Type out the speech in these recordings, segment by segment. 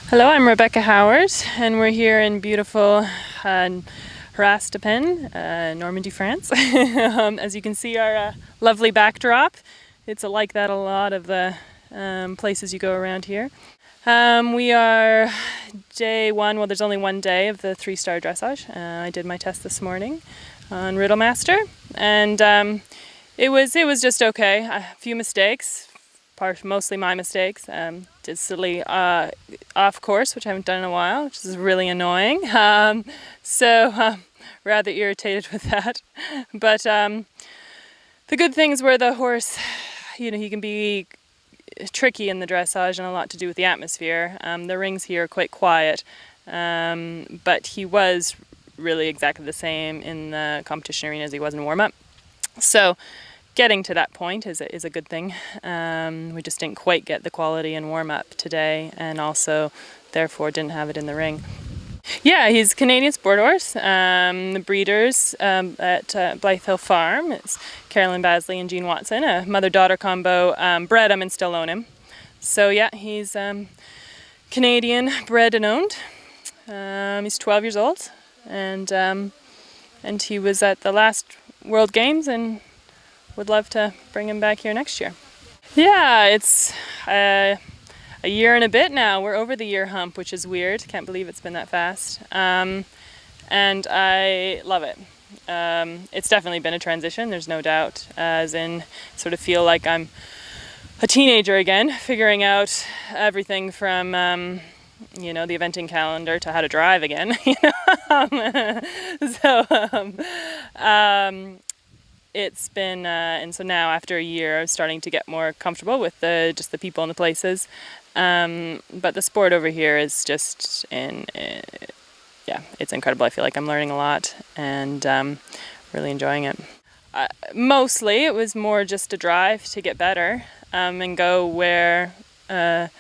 Hello, I'm Rebecca Howard, and we're here in beautiful Haras, Normandy, France. As you can see, our lovely backdrop. It's like that a lot of the places you go around here. We are day one. Well, there's only one day of the 3-star dressage. I did my test this morning on Riddlemaster, and it was just okay. A few mistakes. Mostly my mistakes. Did silly off course, which I haven't done in a while, which is really annoying. Rather irritated with that. But the good things were the horse, he can be tricky in the dressage and a lot to do with the atmosphere. The rings here are quite quiet, but he was really exactly the same in the competition arena as he was in warm-up. So getting to that point is a good thing. We just didn't quite get the quality in warm-up today, and also therefore didn't have it in the ring. Yeah, he's a Canadian sport horse. The breeders at Blythe Hill Farm, it's Carolyn Basley and Jean Watson, a mother-daughter combo, bred him and still own him. So yeah, he's Canadian bred and owned. He's 12 years old, and he was at the last World Games and would love to bring him back here next year. Yeah, it's a year and a bit now. We're over the year hump, which is weird. Can't believe it's been that fast. And I love it. It's definitely been a transition, there's no doubt, as in sort of feel like I'm a teenager again, figuring out everything from the eventing calendar to how to drive again. It's been, and so now after a year, I'm starting to get more comfortable with just the people and the places. But the sport over here is just it's incredible. I feel like I'm learning a lot and really enjoying it. Mostly, it was more just a drive to get better and go where the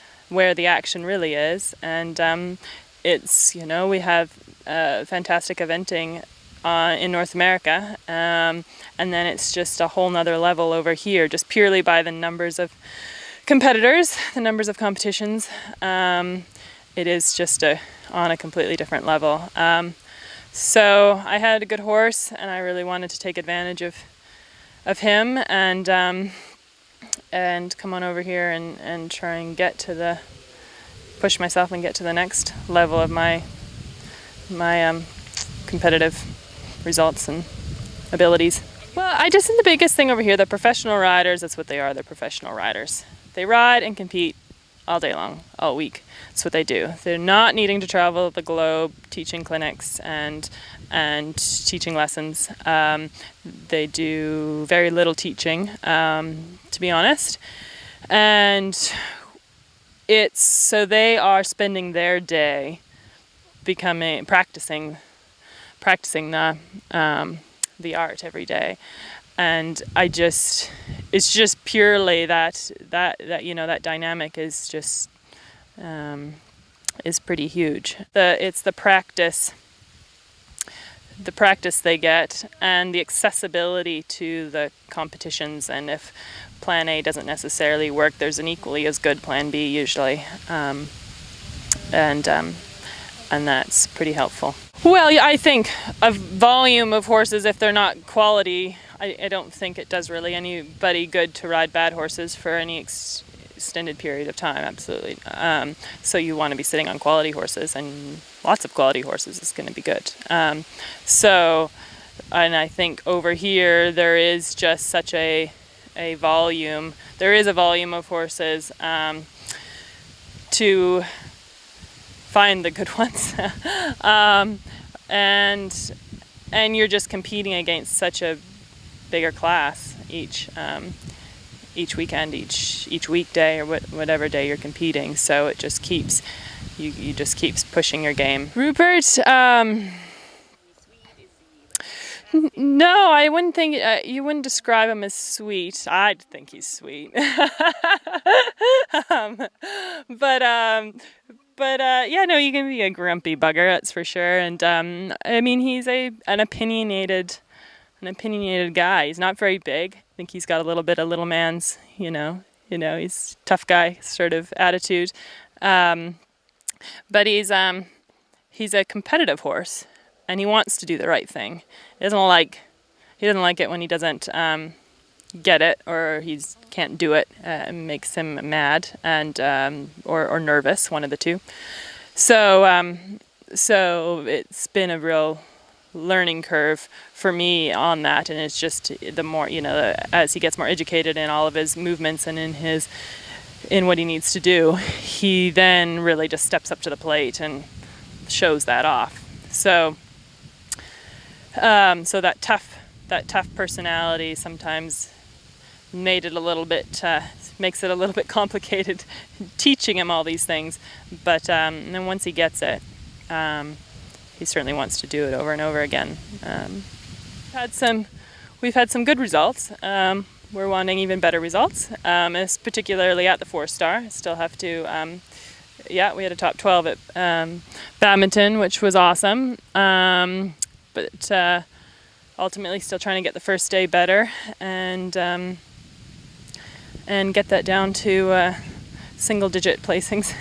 action really is. And it's we have fantastic eventing in North America, and then it's just a whole nother level over here, just purely by the numbers of competitors, the numbers of competitions. It is just on a completely different level. So I had a good horse, and I really wanted to take advantage of him and come on over here and try and push myself and get to the next level of my competitive results and abilities. Well, I just think the biggest thing over here, the professional riders, that's what they are, they're professional riders. They ride and compete all day long, all week. That's what they do. They're not needing to travel the globe teaching clinics and teaching lessons. They do very little teaching, to be honest. And so they are spending their day practicing the art every day, and it's just purely that dynamic is just is pretty huge. It's the practice they get and the accessibility to the competitions, and if plan A doesn't necessarily work, there's an equally as good plan B usually, and that's pretty helpful. Well, I think a volume of horses, if they're not quality, I don't think it does really anybody good to ride bad horses for any extended period of time, absolutely. So you want to be sitting on quality horses, and lots of quality horses is going to be good. And I think over here there is just such a volume. There is a volume of horses to find the good ones, and you're just competing against such a bigger class each weekend, each weekday, or whatever day you're competing. So it just keeps pushing your game. Rupert, no, I wouldn't think you wouldn't describe him as sweet. I'd think he's sweet, But you can be a grumpy bugger, that's for sure. And I mean, he's an opinionated guy. He's not very big. I think he's got a little bit of little man's, he's tough guy sort of attitude. But he's a competitive horse, and he wants to do the right thing. He doesn't like it when he doesn't get it, or he can't do it. It makes him mad and or nervous, one of the two. So so it's been a real learning curve for me on that, and it's just the more, as he gets more educated in all of his movements and in what he needs to do, he then really just steps up to the plate and shows that off. So so that tough personality sometimes made it a little bit makes it a little bit complicated teaching him all these things, but then once he gets it, he certainly wants to do it over and over again. We've had some good results. We're wanting even better results, particularly at the 4-star. Still have to, we had a top 12 at badminton, which was awesome. But ultimately still trying to get the first day better and get that down to single-digit placings.